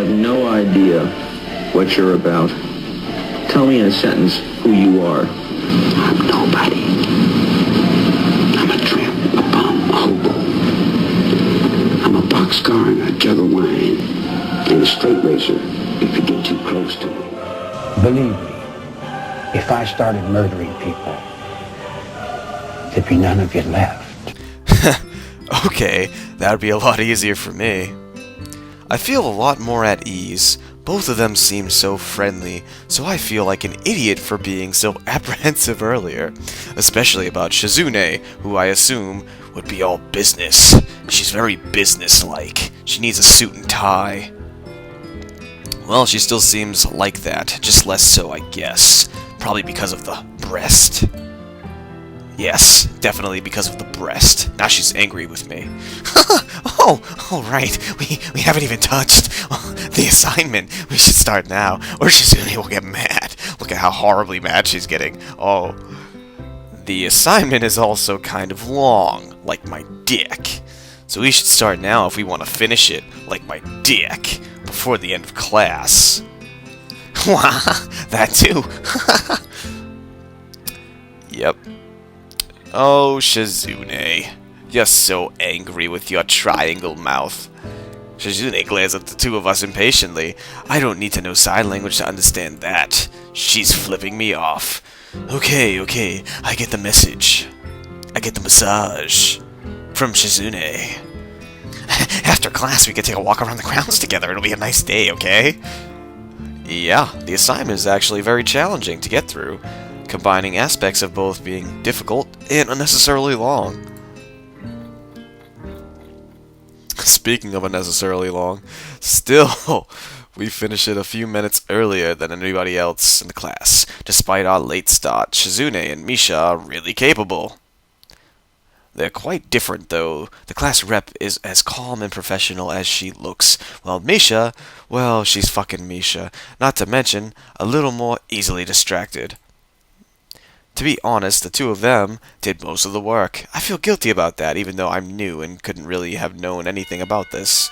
have no idea what you're about. Tell me in a sentence who you are. I'm nobody. I'm a tramp, a bum, a hobo. I'm a boxcar and a jug of wine. And a straight racer if you get too close to me. Believe me, if I started murdering people, there'd be none of you left. Okay, that would be a lot easier for me. I feel a lot more at ease. Both of them seem so friendly, so I feel like an idiot for being so apprehensive earlier. Especially about Shizune, who I assume would be all business. She's very business-like. She needs a suit and tie. Well, she still seems like that, just less so, I guess. Probably because of the breast. Yes, definitely because of the breast. Now she's angry with me. Oh, right. We haven't even touched the assignment. We should start now, or Shizune will get mad. Look at how horribly mad she's getting. Oh. The assignment is also kind of long, like my dick. So we should start now if we want to finish it, like my dick, before the end of class. That too. Yep. Oh, Shizune. You're so angry with your triangle mouth. Shizune glares at the two of us impatiently. I don't need to know sign language to understand that. She's flipping me off. Okay, I get the message. I get the massage. From Shizune. After class, we can take a walk around the grounds together. It'll be a nice day, okay? Yeah, the assignment is actually very challenging to get through, combining aspects of both being difficult and unnecessarily long. Speaking of unnecessarily long, still, we finish it a few minutes earlier than anybody else in the class. Despite our late start, Shizune and Misha are really capable. They're quite different, though. The class rep is as calm and professional as she looks, while Misha, well, she's fucking Misha. Not to mention, a little more easily distracted. To be honest, the two of them did most of the work. I feel guilty about that, even though I'm new and couldn't really have known anything about this.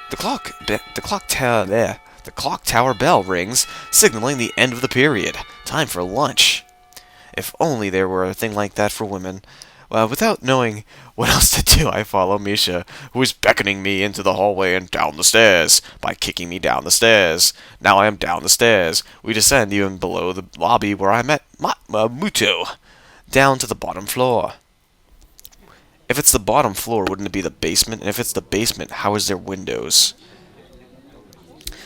The clock tower bell rings, signaling the end of the period. Time for lunch. If only there were a thing like that for women. Well, without knowing what else to do, I follow Misha, who is beckoning me into the hallway and down the stairs by kicking me down the stairs. Now I am down the stairs. We descend even below the lobby where I met Muto, down to the bottom floor. If it's the bottom floor, wouldn't it be the basement? And if it's the basement, how is there windows?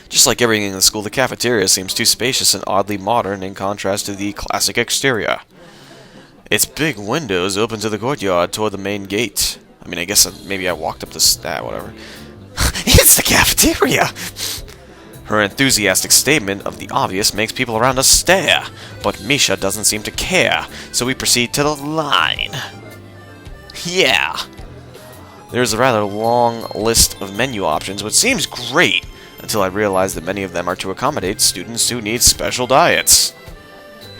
Just like everything in the school, the cafeteria seems too spacious and oddly modern in contrast to the classic exterior. Its big windows open to the courtyard toward the main gate. I mean, I guess maybe I walked up the whatever. It's the cafeteria! Her enthusiastic statement of the obvious makes people around us stare, but Misha doesn't seem to care, so we proceed to the line. Yeah. There's a rather long list of menu options, which seems great, until I realize that many of them are to accommodate students who need special diets.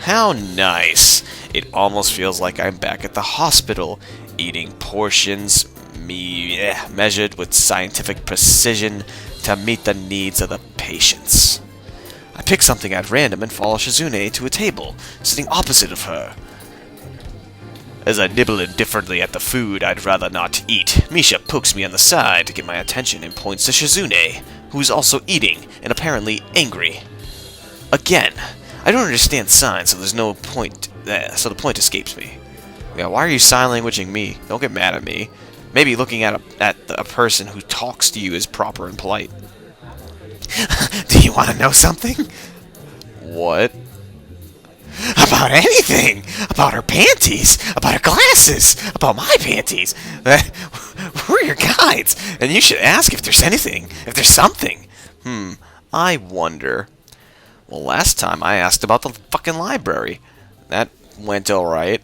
How nice! It almost feels like I'm back at the hospital, eating portions measured with scientific precision to meet the needs of the patients. I pick something at random and follow Shizune to a table, sitting opposite of her. As I nibble indifferently at the food I'd rather not eat, Misha pokes me on the side to get my attention and points to Shizune, who is also eating and apparently angry. Again, I don't understand signs, so there's no point. So the point escapes me. Yeah, why are you sign languaging me? Don't get mad at me. Maybe looking at a person who talks to you is proper and polite. Do you want to know something? What? About anything! About her panties! About her glasses! About my panties! We're your guides, and you should ask if there's anything, if there's something. I wonder. Well, last time I asked about the fucking library. That went alright.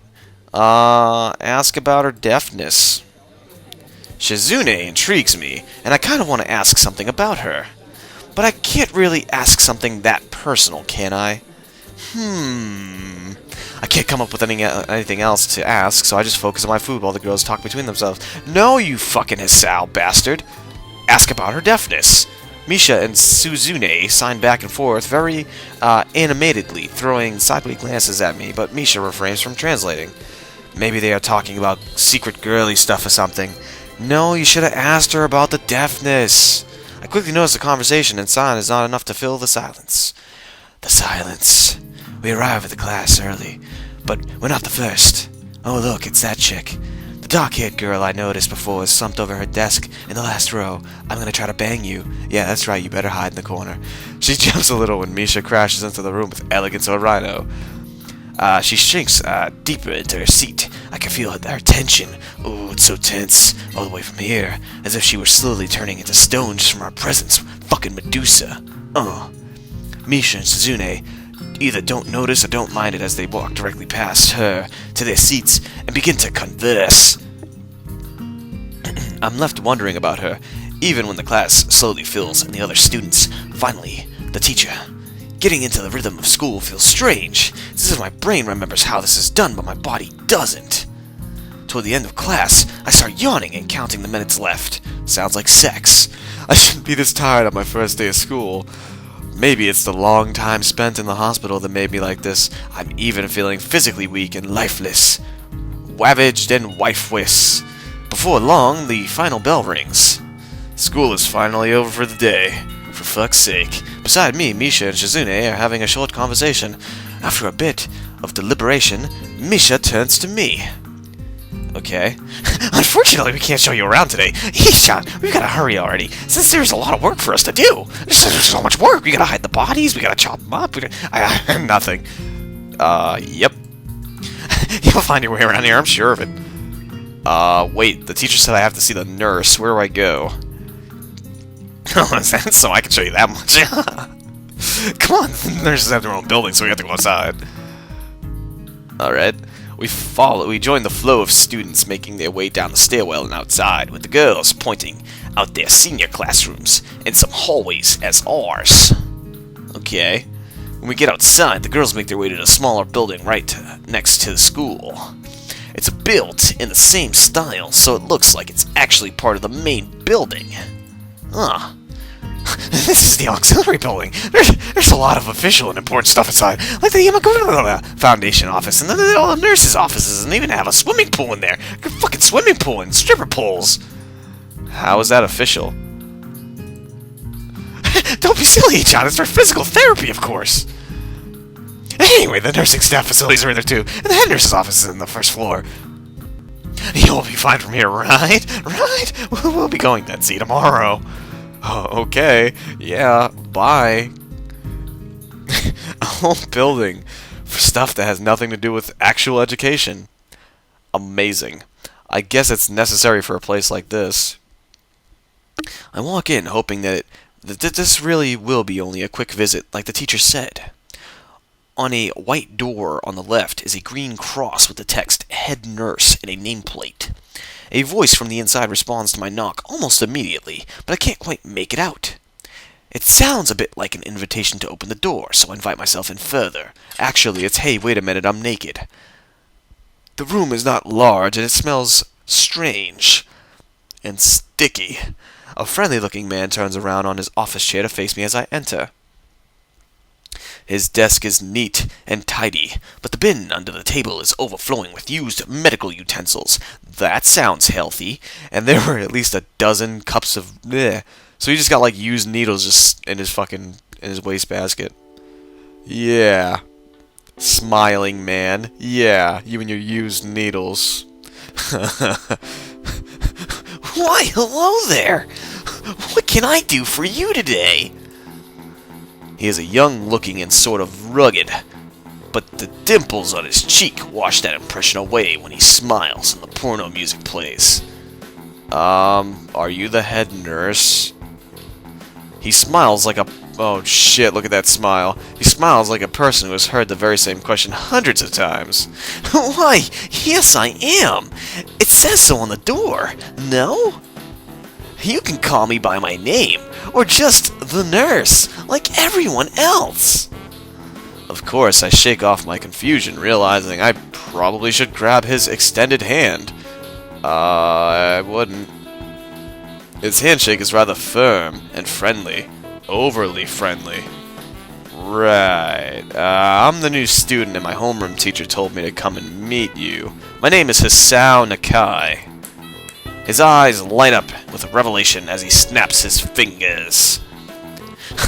Ask about her deafness. Shizune intrigues me, and I kind of want to ask something about her. But I can't really ask something that personal, can I? I can't come up with anything else to ask, so I just focus on my food while the girls talk between themselves. No, you fucking Hisao bastard! Ask about her deafness. Misha and Shizune sign back and forth very animatedly, throwing sideways glances at me, but Misha refrains from translating. Maybe they are talking about secret girly stuff or something. No, you should have asked her about the deafness. I quickly noticed the conversation and silence is not enough to fill the silence. The silence. We arrive at the class early, but we're not the first. Oh look, it's that chick. The dark-haired girl I noticed before is slumped over her desk in the last row. I'm gonna try to bang you. Yeah, that's right, you better hide in the corner. She jumps a little when Misha crashes into the room with elegance or rhino. She sinks deeper into her seat. I can feel her tension. Oh, it's so tense. All the way from here. As if she were slowly turning into stone just from her presence. Fucking Medusa. Misha and Shizune either don't notice or don't mind it as they walk directly past her to their seats and begin to converse. I'm left wondering about her, even when the class slowly fills and the other students. Finally, the teacher. Getting into the rhythm of school feels strange. It's as if my brain remembers how this is done, but my body doesn't. Toward the end of class, I start yawning and counting the minutes left. Sounds like sex. I shouldn't be this tired on my first day of school. Maybe it's the long time spent in the hospital that made me like this. I'm even feeling physically weak and lifeless. Wavaged and wifeless. Before long, the final bell rings. School is finally over for the day. For fuck's sake. Beside me, Misha and Shizune are having a short conversation. After a bit of deliberation, Misha turns to me. Okay. Unfortunately, we can't show you around today. Misha, we've gotta hurry already, since there's a lot of work for us to do. There's so much work. We gotta hide the bodies, we gotta chop them up. Nothing. Yep. You'll find your way around here, I'm sure of it. Wait, the teacher said I have to see the nurse. Where do I go? So I can show you that much. Come on, the nurses have their own building, so we have to go outside. Alright. We join the flow of students making their way down the stairwell and outside, with the girls pointing out their senior classrooms and some hallways as ours. Okay. When we get outside, the girls make their way to the smaller building right next to the school. It's built in the same style, so it looks like it's actually part of the main building. This is the auxiliary building. There's a lot of official and important stuff inside, like the Yamaguchi Foundation office and all the nurses' offices, and even have a swimming pool in there. A fucking swimming pool and stripper poles. How is that official? Don't be silly, John. It's for physical therapy, of course. Anyway, the nursing staff facilities are in there too, and the head nurse's office is on the first floor. You'll be fine from here, right? Right? We'll be going then. See you tomorrow. Oh, okay. Yeah, bye. A whole building for stuff that has nothing to do with actual education. Amazing. I guess it's necessary for a place like this. I walk in hoping that this really will be only a quick visit, like the teacher said. On a white door on the left is a green cross with the text Head Nurse and a nameplate. A voice from the inside responds to my knock almost immediately, but I can't quite make it out. It sounds a bit like an invitation to open the door, so I invite myself in further. Actually, it's, hey, wait a minute, I'm naked. The room is not large, and it smells strange and sticky. A friendly-looking man turns around on his office chair to face me as I enter. His desk is neat and tidy, but the bin under the table is overflowing with used medical utensils. That sounds healthy. And there were at least a dozen cups of bleh. So he just got like used needles just in his wastebasket. Yeah. Smiling man. Yeah, you and your used needles. Why, hello there. What can I do for you today? He is a young-looking and sort of rugged, but the dimples on his cheek wash that impression away when he smiles and the porno music plays. Are you the head nurse? He smiles like a... Oh shit, look at that smile. He smiles like a person who has heard the very same question hundreds of times. Why, yes I am. It says so on the door. No? You can call me by my name, or just the nurse, like everyone else. Of course, I shake off my confusion, realizing I probably should grab his extended hand. I wouldn't. His handshake is rather firm and friendly. Overly friendly. Right. I'm the new student and my homeroom teacher told me to come and meet you. My name is Hisao Nakai. His eyes light up with revelation as he snaps his fingers.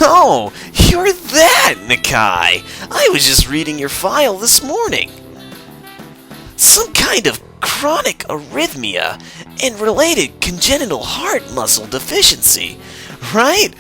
Oh, you're that, Nakai! I was just reading your file this morning. Some kind of chronic arrhythmia and related congenital heart muscle deficiency, right?